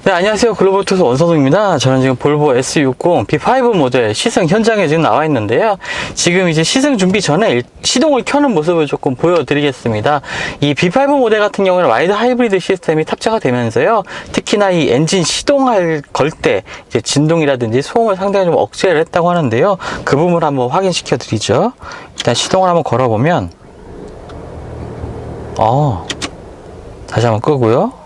네, 안녕하세요. 글로벌투스 원선웅입니다. 저는 지금 볼보 S60 B5 모델 시승 현장에 지금 나와 있는데요. 지금 이제 시승 준비 전에 시동을 켜는 모습을 조금 보여드리겠습니다. 이 B5 모델 같은 경우는 와이드 하이브리드 시스템이 탑재가 되면서요. 특히나 이 엔진 시동할 걸 때 이제 진동이라든지 소음을 상당히 좀 억제를 했다고 하는데요. 그 부분을 한번 확인시켜 드리죠. 일단 시동을 한번 걸어보면 다시 한번 끄고요.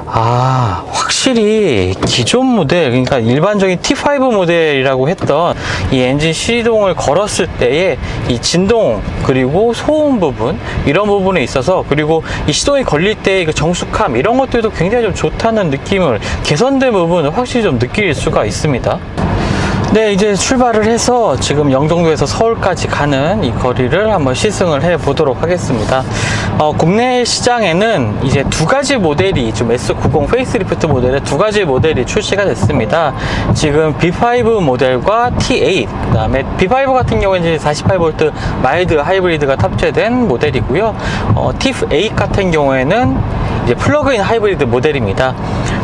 확실히 기존 모델, 그러니까 일반적인 T5 모델이라고 했던 이 엔진 시동을 걸었을 때의 이 진동 그리고 소음 부분, 이런 부분에 있어서, 그리고 이 시동이 걸릴 때의 그 정숙함, 이런 것들도 굉장히 좀 좋다는 느낌을, 개선된 부분을 확실히 좀 느낄 수가 있습니다. 네, 이제 출발을 해서 지금 영종도에서 서울까지 가는 이 거리를 한번 시승을 해 보도록 하겠습니다. 국내 시장에는 이제 두 가지 모델이, 좀 S90 페이스리프트 모델의 두 가지 모델이 출시가 됐습니다. 지금 B5 모델과 T8, 그 다음에 B5 같은 경우에는 이제 48V 마일드 하이브리드가 탑재된 모델이고요. T8 같은 경우에는 이제 플러그인 하이브리드 모델입니다.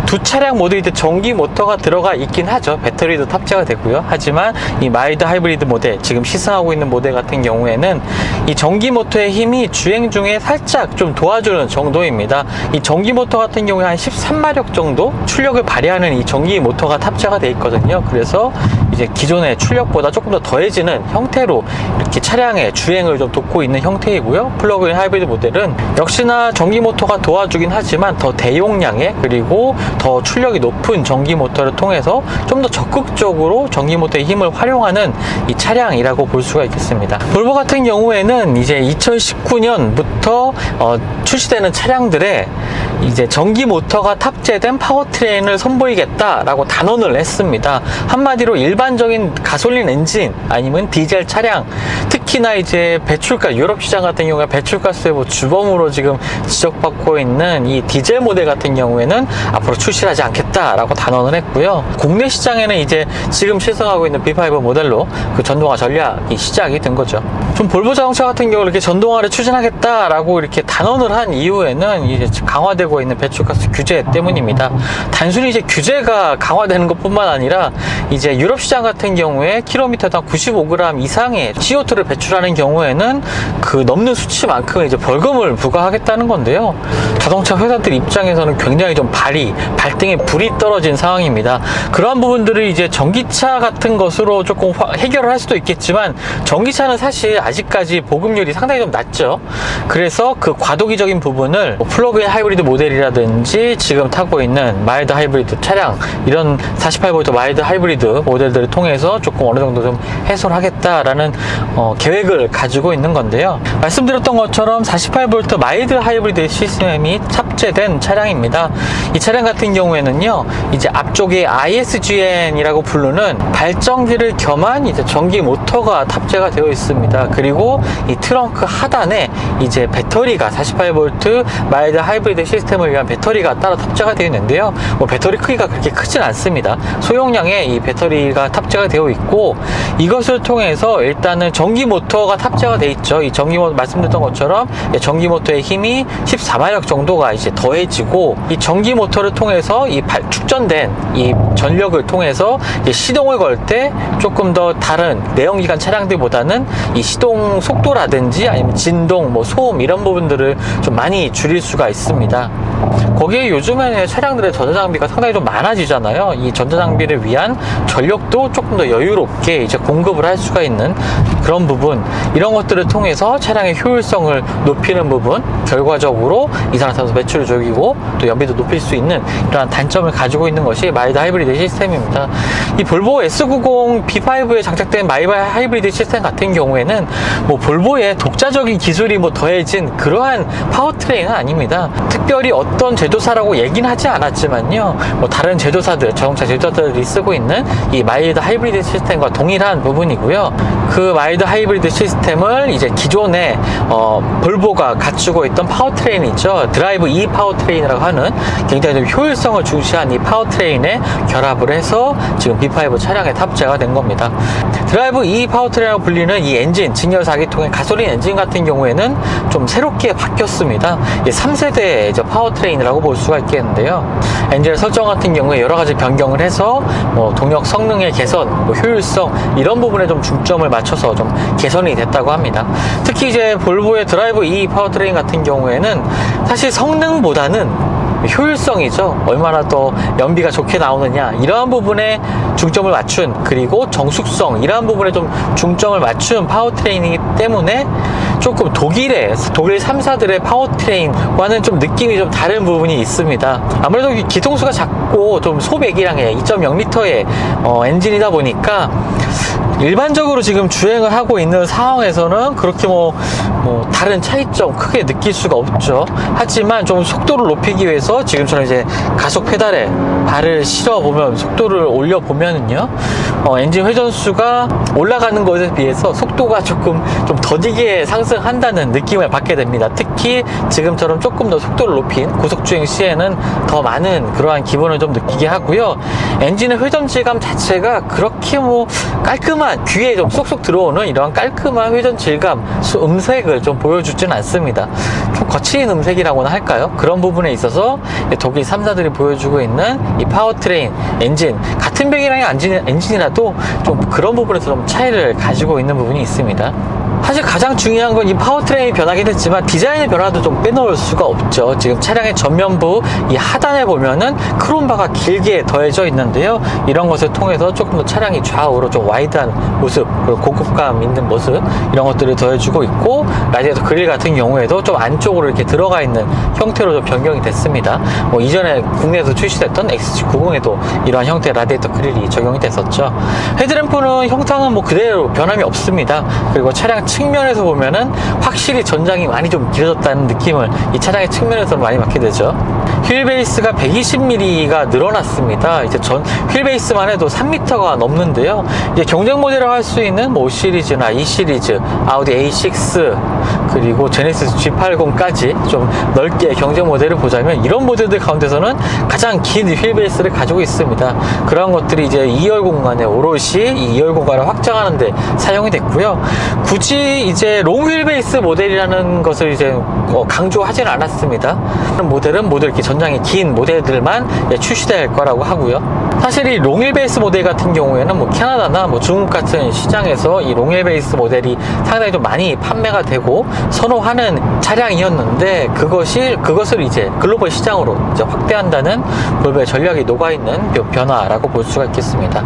두 차량 모두 이제 전기 모터가 들어가 있긴 하죠. 배터리도 탑재가 되고요. 하지만 이 마일드 하이브리드 모델, 지금 시승하고 있는 모델 같은 경우에는 이 전기 모터의 힘이 주행 중에 살짝 좀 도와주는 정도입니다. 이 전기 모터 같은 경우에 한 13마력 정도 출력을 발휘하는 이 전기 모터가 탑재가 되어 있거든요. 그래서 이제 기존의 출력보다 조금 더 더해지는 형태로 이렇게 차량의 주행을 좀 돕고 있는 형태이고요. 플러그인 하이브리드 모델은 역시나 전기 모터가 도와주긴 하지만 더 대용량의, 그리고 더 출력이 높은 전기 모터를 통해서 좀 더 적극적으로 전기 모터의 힘을 활용하는 이 차량이라고 볼 수가 있겠습니다. 볼보 같은 경우에는 이제 2019년부터 출시되는 차량들에 이제 전기 모터가 탑재된 파워트레인을 선보이겠다라고 단언을 했습니다. 한마디로 일반적인 가솔린 엔진 아니면 디젤 차량, 특히나 이제 배출가, 유럽 시장 같은 경우에 배출가스의 주범으로 지금 지적받고 있는 이 디젤 모델 같은 경우에는 앞으로 출시하지 않겠다라고 단언을 했고요. 국내 시장에는 이제 지금 시승하고 있는 B5 모델로 그 전동화 전략이 시작이 된 거죠. 좀 볼보 자동차 같은 경우 이렇게 전동화를 추진하겠다라고 이렇게 단언을 한 이후에는 이제 강화되고 있는 배출가스 규제 때문입니다. 단순히 이제 규제가 강화되는 것뿐만 아니라 이제 유럽 시장 같은 경우에 킬로미터당 95g 이상의 CO2를 배출하는 경우에는 그 넘는 수치만큼 이제 벌금을 부과하겠다는 건데요. 자동차 회사들 입장에서는 굉장히 좀 발등에 불이 떨어진 상황입니다. 그러한 부분들을 이제 전기차 같은 것으로 조금 해결을 할 수도 있겠지만, 전기차는 사실 아직까지 보급률이 상당히 좀 낮죠. 그래서 그 과도기적인 부분을 플러그인 하이브리드 모델이라든지 지금 타고 있는 마일드 하이브리드 차량, 이런 48V 마일드 하이브리드 모델들을 통해서 조금 어느 정도 좀 해소를 하겠다라는 계획을 가지고 있는 건데요. 말씀드렸던 것처럼 48V 마일드 하이브리드 시스템이 탑재된 차량입니다. 이 차량 같은 경우에는요, 이제 앞쪽에 ISGN이라고 부르는 발전기를 겸한 이제 전기 모터가 탑재가 되어 있습니다. 그리고 이 트렁크 하단에 이제 배터리가 48V 마일드 하이브리드 시스템을 위한 배터리가 따로 탑재가 되어 있는데요. 배터리 크기가 그렇게 크진 않습니다. 소용량의 이 배터리가 탑재가 되어 있고, 이것을 통해서 일단은 전기 모터가 탑재가 되어 있죠. 이 전기 모터, 말씀드렸던 것처럼 전기 모터의 힘이 14마력 정도가 이제 더해지고, 이 전기 모터를 통해서 이 축전된 이 전력을 통해서 이제 시동을 걸 때 조금 더 다른 내연기관 차량들보다는 이 시동 속도라든지 아니면 진동, 소음, 이런 부분들을 좀 많이 줄일 수가 있습니다. 거기에 요즘에는 차량들의 전자장비가 상당히 좀 많아지잖아요. 이 전자장비를 위한 전력도 조금 더 여유롭게 이제 공급을 할 수가 있는 그런 부분, 이런 것들을 통해서 차량의 효율성을 높이는 부분, 결과적으로 이산화탄소 배출을 줄이고 또 연비도 높일 수 있는 이러한 단점을 가지고 있는 것이 마일드 하이브리드 시스템입니다. 이 볼보 S90 B5에 장착된 마일드 하이브리드 시스템 같은 경우에는 볼보의 독자적인 기술이 더해진 그러한 파워트레인은 아닙니다. 특별히 어떤 제조사라고 얘기는 하지 않았지만요, 다른 제조사들, 자동차 제조사들이 쓰고 있는 이 마일드 하이브리드 시스템과 동일한 부분이고요. 그 마일드 하이브리드 하이브리드 시스템을 이제 기존에 볼보가 갖추고 있던 파워트레인 있죠. 드라이브 E 파워트레인이라고 하는 굉장히 좀 효율성을 중시한 이 파워트레인에 결합을 해서 지금 B5 차량에 탑재가 된 겁니다. 드라이브 E 파워트레인이라고 불리는 이 엔진, 직렬 4기통의 가솔린 엔진 같은 경우에는 좀 새롭게 바뀌었습니다. 3세대 이제 파워트레인이라고 볼 수가 있겠는데요. 엔진 설정 같은 경우에 여러 가지 변경을 해서 동력 성능의 개선, 효율성 이런 부분에 좀 중점을 맞춰서 좀 개선이 됐다고 합니다. 특히 이제 볼보의 드라이브 E 파워트레인 같은 경우에는 사실 성능보다는 효율성이죠. 얼마나 더 연비가 좋게 나오느냐 이러한 부분에 중점을 맞춘, 그리고 정숙성 이러한 부분에 좀 중점을 맞춘 파워트레인이기 때문에 조금 독일 3사들의 파워트레인과는 좀 느낌이 좀 다른 부분이 있습니다. 아무래도 기통수가 작고 좀 소배기량의 2.0L의 엔진이다 보니까 일반적으로 지금 주행을 하고 있는 상황에서는 그렇게 다른 차이점 크게 느낄 수가 없죠. 하지만 좀 속도를 높이기 위해서 지금처럼 이제 가속 페달에 발을 실어보면, 속도를 올려보면은요, 엔진 회전수가 올라가는 것에 비해서 속도가 조금 좀 더디게 상승한다는 느낌을 받게 됩니다. 특히 지금처럼 조금 더 속도를 높인 고속주행 시에는 더 많은 그러한 기분을 좀 느끼게 하고요. 엔진의 회전질감 자체가 그렇게 깔끔한, 귀에 좀 쏙쏙 들어오는 이러한 깔끔한 회전 질감, 음색을 좀 보여주진 않습니다. 좀 거친 음색이라고나 할까요? 그런 부분에 있어서 독일 3사들이 보여주고 있는 이 파워트레인 엔진, 같은 배기량의 엔진이라도 좀 그런 부분에서 좀 차이를 가지고 있는 부분이 있습니다. 사실 가장 중요한 건 이 파워트레인이 변하긴 했지만 디자인의 변화도 좀 빼놓을 수가 없죠. 지금 차량의 전면부 이 하단에 보면은 크롬바가 길게 더해져 있는데요. 이런 것을 통해서 조금 더 차량이 좌우로 좀 와이드한 모습, 그리고 고급감 있는 모습, 이런 것들을 더해주고 있고, 라디에이터 그릴 같은 경우에도 좀 안쪽으로 이렇게 들어가 있는 형태로 좀 변경이 됐습니다. 이전에 국내에서 출시됐던 XC90에도 이러한 형태의 라디에이터 그릴이 적용이 됐었죠. 헤드램프는 형상은 그대로 변함이 없습니다. 그리고 차량 측면에서 보면은 확실히 전장이 많이 좀 길어졌다는 느낌을 이 차량의 측면에서 많이 받게 되죠. 휠베이스가 120mm가 늘어났습니다. 이제 전 휠베이스만 해도 3m가 넘는데요. 이제 경쟁 모델이라고 할 수 있는 5 시리즈나 2 시리즈, 아우디 A6, 그리고 제네시스 G80까지 좀 넓게 경쟁 모델을 보자면, 이런 모델들 가운데서는 가장 긴 휠베이스를 가지고 있습니다. 그런 것들이 이제 2열 공간에 오롯이 이 2열 공간을 확장하는 데 사용이 됐고요. 굳이 이제 롱 휠베이스 모델이라는 것을 이제 강조하지는 않았습니다. 모델은 이렇게 전장이 긴 모델들만 출시될 거라고 하고요. 사실 이 롱 휠베이스 모델 같은 경우에는 캐나다나 중국 같은 시장에서 이 롱 휠베이스 모델이 상당히 좀 많이 판매가 되고 선호하는 차량이었는데, 그것을 이제 글로벌 시장으로 이제 확대한다는 볼보의 전략이 녹아있는 변화라고 볼 수가 있겠습니다.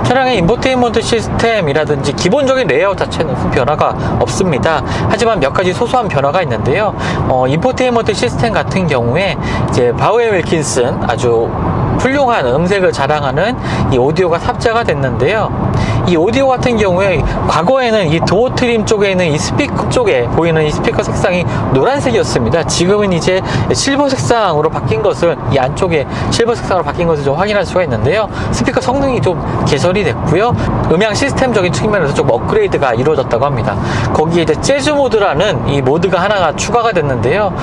차량의 인포테인먼트 시스템이라든지 기본적인 레이아웃 자체는 큰 변화가 없습니다. 하지만 몇 가지 소소한 변화가 있는데요. 인포테인먼트 시스템 같은 경우에 이제 바우앤 윌킨슨 아주 훌륭한 음색을 자랑하는 이 오디오가 탑재가 됐는데요. 이 오디오 같은 경우에 과거에는 이 도어 트림 쪽에 있는 이 스피커 쪽에 보이는 이 스피커 색상이 노란색이었습니다. 지금은 이제 실버 색상으로 바뀐 것을, 이 안쪽에 실버 색상으로 바뀐 것을 좀 확인할 수가 있는데요. 스피커 성능이 좀 개선이 됐고요. 음향 시스템적인 측면에서 좀 업그레이드가 이루어졌다고 합니다. 거기에 이제 재즈 모드라는 이 모드가 하나가 추가가 됐는데요.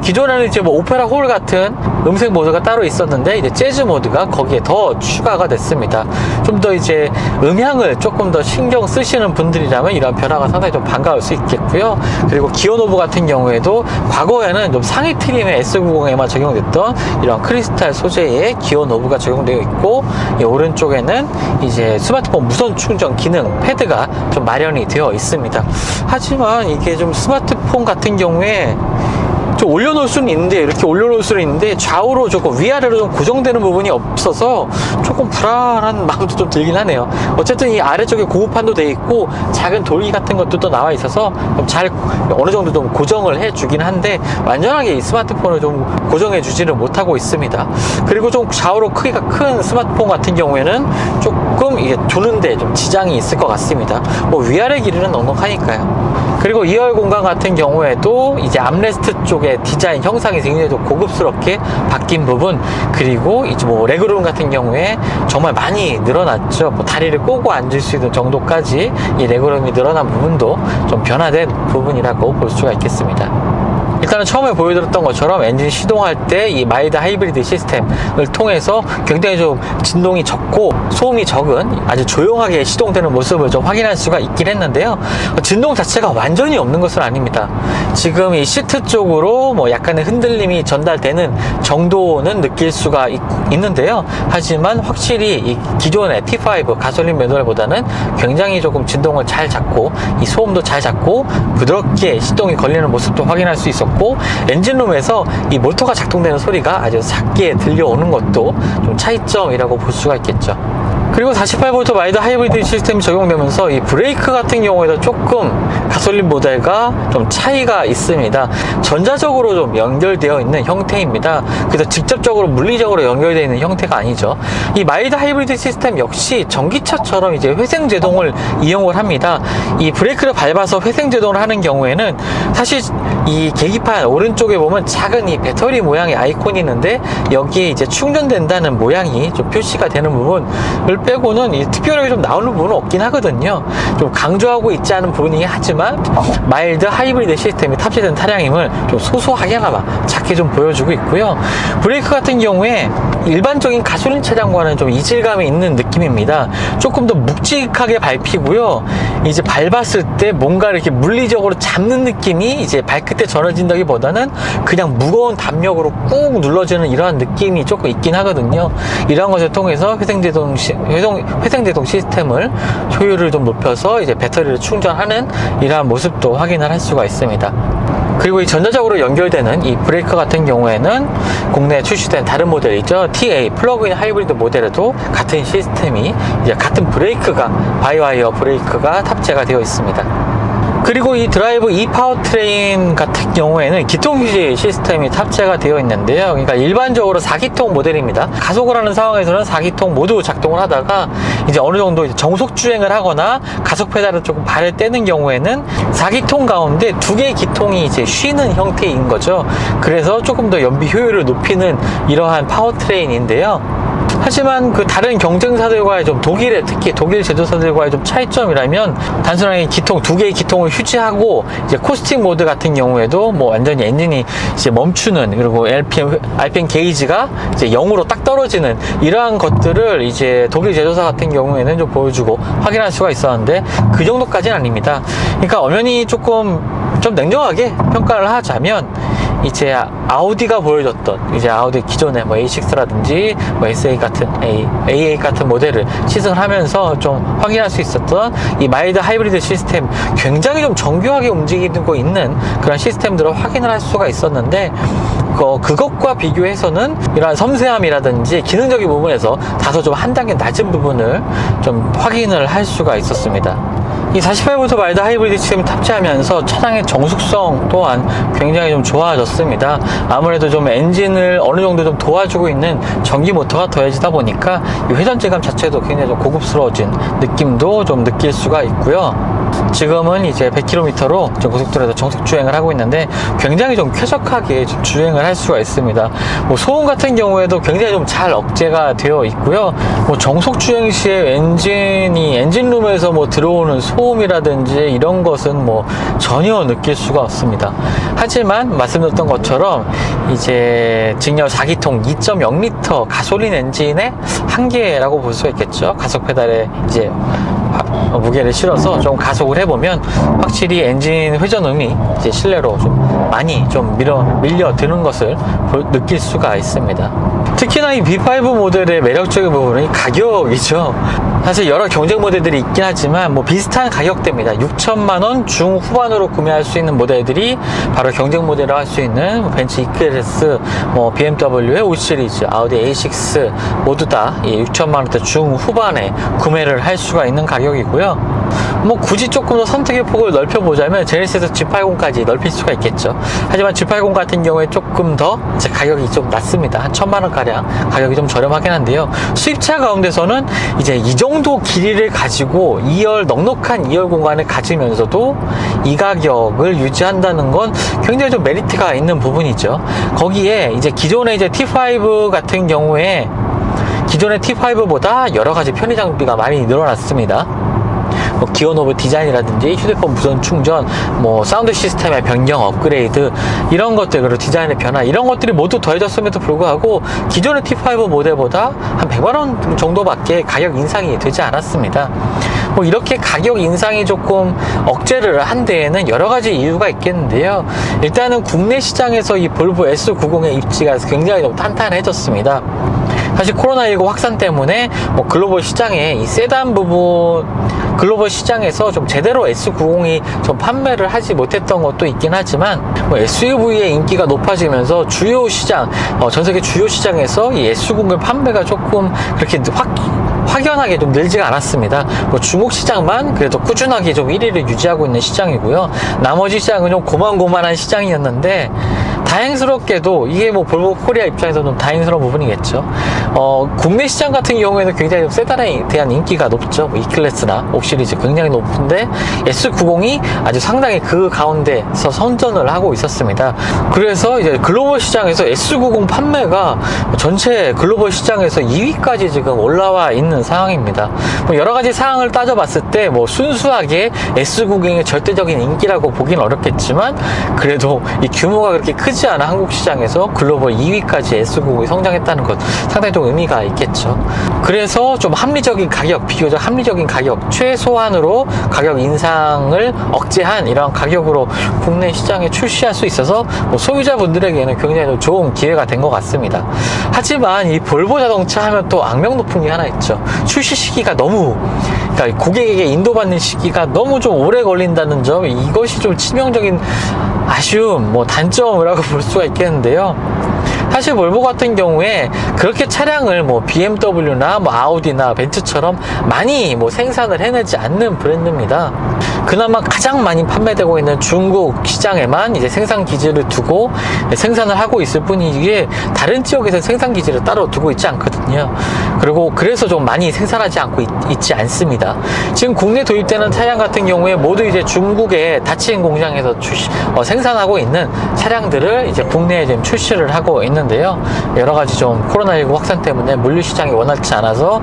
기존에는 이제 오페라 홀 같은 음색 모드가 따로 있었는데, 이제 재즈 모드가 거기에 더 추가가 됐습니다. 좀 더 이제 음향을 조금 더 신경 쓰시는 분들이라면 이런 변화가 상당히 좀 반가울 수 있겠고요. 그리고 기어 노브 같은 경우에도 과거에는 좀 상위 트림의 S90에만 적용됐던 이런 크리스탈 소재의 기어 노브가 적용되어 있고, 이 오른쪽에는 이제 스마트폰 무선 충전 기능 패드가 좀 마련이 되어 있습니다. 하지만 이게 좀 스마트폰 같은 경우에 좀 올려놓을 수는 있는데, 이렇게 올려놓을 수는 있는데 좌우로 조금 위아래로 좀 고정되는 부분이 없어서 조금 불안한 마음도 좀 들긴 하네요. 어쨌든 이 아래쪽에 고무판도 되어 있고 작은 돌기 같은 것도 나와 있어서 좀 잘 어느 정도 좀 고정을 해주긴 한데, 완전하게 이 스마트폰을 좀 고정해 주지는 못하고 있습니다. 그리고 좀 좌우로 크기가 큰 스마트폰 같은 경우에는 조금 이게 두는데 좀 지장이 있을 것 같습니다. 위아래 길이는 넉넉하니까요. 그리고 2열 공간 같은 경우에도 이제 암레스트 쪽에 모델의 디자인 형상이 굉장히 좀 고급스럽게 바뀐 부분, 그리고 이제 뭐 레그룸 같은 경우에 정말 많이 늘어났죠. 뭐 다리를 꼬고 앉을 수 있는 정도까지 이 레그룸이 늘어난 부분도 좀 변화된 부분이라고 볼 수가 있겠습니다. 일단은 처음에 보여드렸던 것처럼 엔진 시동할 때 이 마일드 하이브리드 시스템을 통해서 굉장히 좀 진동이 적고 소음이 적은 아주 조용하게 시동되는 모습을 좀 확인할 수가 있긴 했는데요. 진동 자체가 완전히 없는 것은 아닙니다. 지금 이 시트 쪽으로 뭐 약간의 흔들림이 전달되는 정도는 느낄 수가 있는데요. 하지만 확실히 이 기존의 T5 가솔린 매뉴얼보다는 굉장히 조금 진동을 잘 잡고 이 소음도 잘 잡고 부드럽게 시동이 걸리는 모습도 확인할 수 있었고, 엔진룸에서 이 모터가 작동되는 소리가 아주 작게 들려오는 것도 좀 차이점이라고 볼 수가 있겠죠. 그리고 48V 마일드 하이브리드 시스템이 적용되면서 이 브레이크 같은 경우에도 조금 가솔린 모델과 좀 차이가 있습니다. 전자적으로 좀 연결되어 있는 형태입니다. 그래서 직접적으로 물리적으로 연결되어 있는 형태가 아니죠. 이 마일드 하이브리드 시스템 역시 전기차처럼 이제 회생 제동을 이용을 합니다. 이 브레이크를 밟아서 회생 제동을 하는 경우에는 사실 이 계기판 오른쪽에 보면 작은 이 배터리 모양의 아이콘이 있는데 여기에 이제 충전된다는 모양이 좀 표시가 되는 부분을 빼고는 이 특별하게 좀 나오는 부분은 없긴 하거든요. 좀 강조하고 있지 않은 부분이긴 하지만 마일드 하이브리드 시스템이 탑재된 차량임을 좀 소소하게나마 작게 좀 보여주고 있고요. 브레이크 같은 경우에 일반적인 가솔린 차량과는 좀 이질감이 있는 느낌입니다. 조금 더 묵직하게 밟히고요. 이제 밟았을 때 뭔가 이렇게 물리적으로 잡는 느낌이 이제 발끝에 전해진다기보다는 그냥 무거운 담력으로 꾹 눌러지는 이러한 느낌이 조금 있긴 하거든요. 이러한 것을 통해서 회생제동 시스템을 효율을 좀 높여서 이제 배터리를 충전하는 이러한 모습도 확인을 할 수가 있습니다. 그리고 이 전자적으로 연결되는 이 브레이크 같은 경우에는 국내에 출시된 다른 모델이죠. TA 플러그인 하이브리드 모델에도 같은 시스템이 이제 같은 브레이크가 바이와이어 브레이크가 탑재가 되어 있습니다. 그리고 이 드라이브 E 파워트레인 같은 경우에는 기통 휴지 시스템이 탑재가 되어 있는데요. 그러니까 일반적으로 4기통 모델입니다. 가속을 하는 상황에서는 4기통 모두 작동을 하다가 이제 어느 정도 정속 주행을 하거나 가속 페달을 조금 발을 떼는 경우에는 4기통 가운데 2개의 기통이 이제 쉬는 형태인 거죠. 그래서 조금 더 연비 효율을 높이는 이러한 파워트레인인데요. 하지만 그 다른 경쟁사들과의 좀 특히 독일 제조사들과의 좀 차이점이라면 단순하게 기통 2개의 기통을 휴지하고 이제 코스팅 모드 같은 경우에도 뭐 완전히 엔진이 이제 멈추는, 그리고 RPM 게이지가 이제 0으로 딱 떨어지는 이러한 것들을 이제 독일 제조사 같은 경우에는 좀 보여주고 확인할 수가 있었는데 그 정도까지는 아닙니다. 그러니까 엄연히 조금 좀 냉정하게 평가를 하자면 이제 아우디가 보여줬던 이제 아우디 기존의 뭐 A6라든지 뭐 SA 같은 A8 같은 모델을 시승을 하면서 좀 확인할 수 있었던 이 마일드 하이브리드 시스템, 굉장히 좀 정교하게 움직이고 있는 그런 시스템들을 확인을 할 수가 있었는데 그것과 비교해서는 이러한 섬세함이라든지 기능적인 부분에서 다소 좀 한 단계 낮은 부분을 좀 확인을 할 수가 있었습니다. 이 48V 마일드 하이브리드 시스템을 탑재하면서 차량의 정숙성 또한 굉장히 좀 좋아졌습니다. 아무래도 좀 엔진을 어느 정도 좀 도와주고 있는 전기 모터가 더해지다 보니까 이 회전질감 자체도 굉장히 좀 고급스러워진 느낌도 좀 느낄 수가 있고요. 지금은 이제 100km로 고속도로에서 정속 주행을 하고 있는데 굉장히 좀 쾌적하게 좀 주행을 할 수가 있습니다. 뭐 소음 같은 경우에도 굉장히 좀 잘 억제가 되어 있고요. 뭐 정속 주행 시에 엔진룸에서 뭐 들어오는 소음이라든지 이런 것은 뭐 전혀 느낄 수가 없습니다. 하지만 말씀드렸던 것처럼 이제 직렬 4기통 2.0L 가솔린 엔진의 한계라고 볼 수가 있겠죠. 가속 페달에 이제 무게를 실어서 좀 가속을 해보면 확실히 엔진 회전음이 이제 실내로 좀 많이 좀 밀려드는 것을 느낄 수가 있습니다. 특히나 이 B5 모델의 매력적인 부분은 가격이죠. 사실 여러 경쟁 모델들이 있긴 하지만 뭐 비슷한 가격대입니다. 6천만원 중후반으로 구매할 수 있는 모델들이 바로 경쟁 모델을 할 수 있는 벤츠 EQS, 뭐 BMW의 5 시리즈, 아우디 A6 모두 다 6천만원대 중후반에 구매를 할 수가 있는 가격이고요. 뭐 굳이 조금 더 선택의 폭을 넓혀보자면 제네시스 G80까지 넓힐 수가 있겠죠. 하지만 G80 같은 경우에 조금 더 이제 가격이 좀 낮습니다. 한 1000만원 가량 가격이 좀 저렴하긴 한데요. 수입차 가운데서는 이제 이 정도 길이를 가지고 2열 넉넉한 2열 공간을 가지면서도 이 가격을 유지한다는 건 굉장히 좀 메리트가 있는 부분이죠. 거기에 이제 기존의 이제 T5 같은 경우에 기존의 T5보다 여러 가지 편의 장비가 많이 늘어났습니다. 뭐 기어 노브 디자인이라든지 휴대폰 무선 충전, 뭐 사운드 시스템의 변경 업그레이드, 이런 것들, 그리고 디자인의 변화, 이런 것들이 모두 더해졌음에도 불구하고 기존의 T5 모델보다 한 100만원 정도밖에 가격 인상이 되지 않았습니다. 뭐 이렇게 가격 인상이 조금 억제를 한 데에는 여러 가지 이유가 있겠는데요. 일단은 국내 시장에서 이 볼보 S90의 입지가 굉장히 좀 탄탄해졌습니다. 사실 코로나19 확산 때문에 뭐 글로벌 시장에 이 세단 부분, 글로벌 시장에서 좀 제대로 S90이 좀 판매를 하지 못했던 것도 있긴 하지만, 뭐 SUV의 인기가 높아지면서 주요 시장, 전 세계 주요 시장에서 이 S90의 판매가 조금 그렇게 확연하게 좀 늘지가 않았습니다. 뭐 중국 시장만 그래도 꾸준하게 좀 1위를 유지하고 있는 시장이고요. 나머지 시장은 좀 고만고만한 시장이었는데, 다행스럽게도 이게 뭐 볼보 코리아 입장에서는 다행스러운 부분이겠죠. 국내 시장 같은 경우에는 굉장히 좀 세단에 대한 인기가 높죠. 뭐 E클래스나 옵시리즈 굉장히 높은데 S90이 아주 상당히 그 가운데서 선전을 하고 있었습니다. 그래서 이제 글로벌 시장에서 S90 판매가 전체 글로벌 시장에서 2위까지 지금 올라와 있는 상황입니다. 뭐 여러 가지 상황을 따져봤을 때 뭐 순수하게 S90의 절대적인 인기라고 보긴 어렵겠지만, 그래도 이 규모가 그렇게 크지 않은 한국 시장에서 글로벌 2위까지 S90이 성장했다는 것 상당히 좀 의미가 있겠죠. 그래서 좀 합리적인 가격, 비교적 합리적인 가격, 최소한으로 가격 인상을 억제한 이런 가격으로 국내 시장에 출시할 수 있어서 뭐 소유자분들에게는 굉장히 좋은 기회가 된 것 같습니다. 하지만 이 볼보 자동차 하면 또 악명 높은 게 하나 있죠. 출시 시기가 너무, 그러니까 고객에게 인도받는 시기가 너무 좀 오래 걸린다는 점, 이것이 좀 치명적인 아쉬움, 뭐 단점이라고 볼 수가 있겠는데요. 사실 볼보 같은 경우에 그렇게 차량을 뭐 BMW나 뭐 아우디나 벤츠처럼 많이 뭐 생산을 해내지 않는 브랜드입니다. 그나마 가장 많이 판매되고 있는 중국 시장에만 이제 생산 기지를 두고 생산을 하고 있을 뿐이지, 다른 지역에서 생산 기지를 따로 두고 있지 않거든요. 그리고 그래서 좀 많이 생산하지 않고 있지 않습니다. 지금 국내 도입되는 차량 같은 경우에 모두 이제 중국의 다치인 공장에서 생산하고 있는 차량들을 이제 국내에 지금 출시를 하고 있는데요. 여러 가지 좀 코로나19 확산 때문에 물류 시장이 원활치 않아서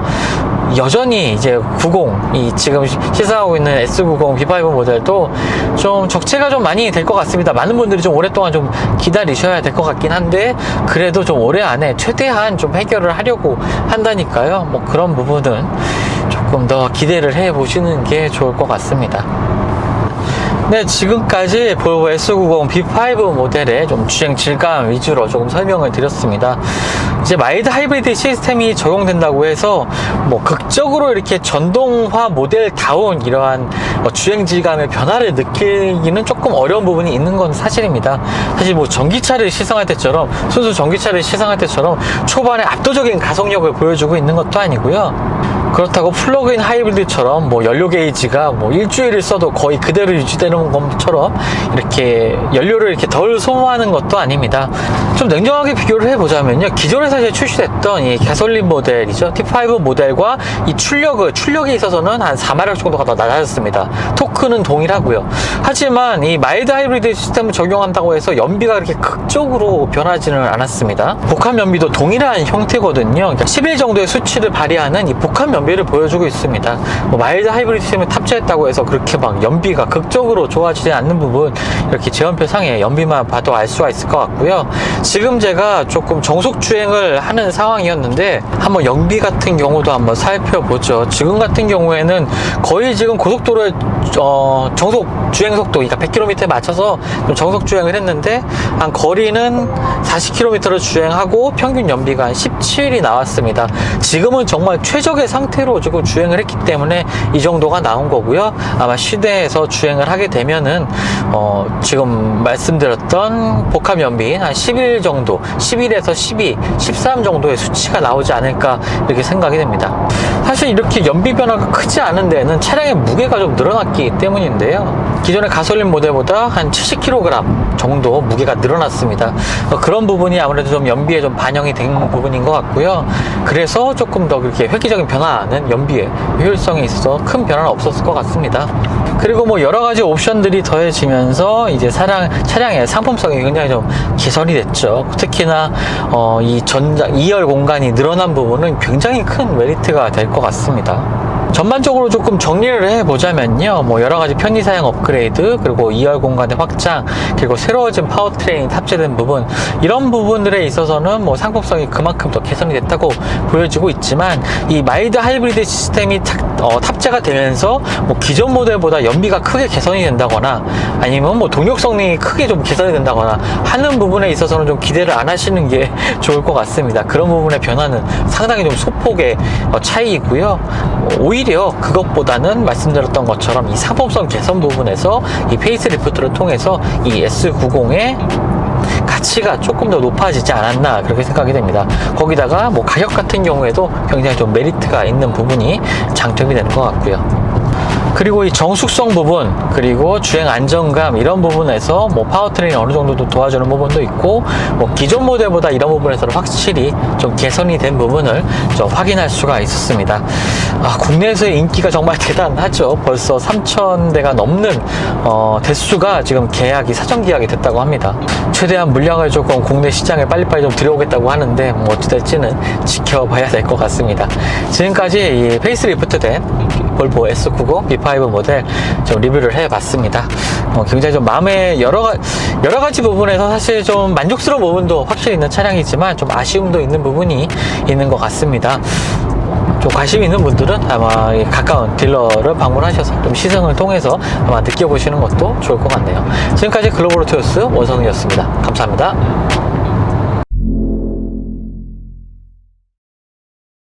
여전히 이제 90, 지금 시승하고 있는 S90 B5 모델도 좀 적체가 좀 많이 될 것 같습니다. 많은 분들이 좀 오랫동안 좀 기다리셔야 될 것 같긴 한데, 그래도 좀 올해 안에 최대한 좀 해결을 하려고 한다니까요. 뭐 그런 부분은 조금 더 기대를 해 보시는 게 좋을 것 같습니다. 네, 지금까지 볼보 S90 B5 모델의 좀 주행 질감 위주로 조금 설명을 드렸습니다. 이제 마일드 하이브리드 시스템이 적용된다고 해서 뭐 극적으로 이렇게 전동화 모델다운 이러한 주행 질감의 변화를 느끼기는 조금 어려운 부분이 있는 건 사실입니다. 사실 뭐 전기차를 시승할 때처럼, 순수 전기차를 시승할 때처럼 초반에 압도적인 가속력을 보여주고 있는 것도 아니고요. 그렇다고 플러그인 하이브리드처럼 뭐 연료 게이지가 뭐 일주일을 써도 거의 그대로 유지되는 것처럼 이렇게 연료를 이렇게 덜 소모하는 것도 아닙니다. 좀 냉정하게 비교를 해보자면요, 기존에서 이제 출시됐던 이 가솔린 모델이죠, T5 모델과 이 출력에 있어서는 한 4마력 정도가 더 낮아졌습니다. 토크는 동일하고요. 하지만 이 마일드 하이브리드 시스템을 적용한다고 해서 연비가 그렇게 극적으로 변하지는 않았습니다. 복합 연비도 동일한 형태거든요. 그러니까 11 정도의 수치를 발휘하는 이 복합 연비를 보여주고 있습니다. 뭐 마일드 하이브리드 시스템을 탑재했다고 해서 그렇게 막 연비가 극적으로 좋아지지 않는 부분, 이렇게 제원표 상에 연비만 봐도 알 수가 있을 것 같고요. 지금 제가 조금 정속 주행을 하는 상황이었는데 한번 연비 같은 경우도 한번 살펴보죠. 지금 같은 경우에는 거의 지금 고속도로의 정속 주행 속도, 그러니까 100km에 맞춰서 좀 정속 주행을 했는데 한 거리는 40km를 주행하고 평균 연비가 한 17이 나왔습니다. 지금은 정말 최적의 상태로 지금 주행을 했기 때문에 이 정도가 나온 거고요. 아마 시내에서 주행을 하게 되면은 지금 말씀드렸던 복합 연비인 한 11 정도, 11에서 12, 13 정도의 수치가 나오지 않을까 이렇게 생각이 됩니다. 사실 이렇게 연비 변화가 크지 않은 데는 차량의 무게가 좀 늘어났기 때문인데요. 기존의 가솔린 모델보다 한 70kg 정도 무게가 늘어났습니다. 그런 부분이 아무래도 좀 연비에 좀 반영이 된 부분인 것 같고요. 그래서 조금 더 그렇게 획기적인 변화는 연비의 효율성에 있어서 큰 변화는 없었을 것 같습니다. 그리고 뭐 여러 가지 옵션들이 더해지면서 이제 차량의 상품성이 굉장히 좀 개선이 됐죠. 특히나 이 2열 공간이 늘어난 부분은 굉장히 큰 메리트가 될 것 같습니다. 전반적으로 조금 정리를 해보자면요, 뭐 여러 가지 편의사양 업그레이드, 그리고 2열 공간의 확장, 그리고 새로워진 파워트레인이 탑재된 부분, 이런 부분들에 있어서는 뭐 상품성이 그만큼 더 개선이 됐다고 보여지고 있지만, 이 마일드 하이브리드 시스템이 탑재가 되면서 뭐 기존 모델보다 연비가 크게 개선이 된다거나, 아니면 뭐 동력 성능이 크게 좀 개선이 된다거나 하는 부분에 있어서는 좀 기대를 안 하시는 게 좋을 것 같습니다. 그런 부분의 변화는 상당히 좀 소폭의 차이이고요. 오히려 그것보다는 말씀드렸던 것처럼 이 상품성 개선 부분에서 이 페이스리프트를 통해서 이 S90의 가치가 조금 더 높아지지 않았나, 그렇게 생각이 됩니다. 거기다가 뭐 가격 같은 경우에도 굉장히 좀 메리트가 있는 부분이 장점이 되는 것 같고요. 그리고 이 정숙성 부분, 그리고 주행 안정감, 이런 부분에서 뭐 파워트레인이 어느 정도 도와주는 부분도 있고, 뭐 기존 모델보다 이런 부분에서는 확실히 좀 개선이 된 부분을 좀 확인할 수가 있었습니다. 국내에서의 인기가 정말 대단하죠. 벌써 3,000대가 넘는 대수가 지금 사전 계약이 됐다고 합니다. 최대한 물량을 조금 국내 시장에 빨리빨리 좀 들여오겠다고 하는데, 뭐 어찌될지는 지켜봐야 될 것 같습니다. 지금까지 이 페이스리프트된 볼보 S90 B5 모델 좀 리뷰를 해봤습니다. 굉장히 좀 마음에 여러 가지 부분에서 사실 좀 만족스러운 부분도 확실히 있는 차량이지만 좀 아쉬움도 있는 부분이 있는 것 같습니다. 좀 관심 있는 분들은 아마 가까운 딜러를 방문하셔서 좀 시승을 통해서 아마 느껴보시는 것도 좋을 것 같네요. 지금까지 글로벌 오토요스 원성이었습니다. 감사합니다.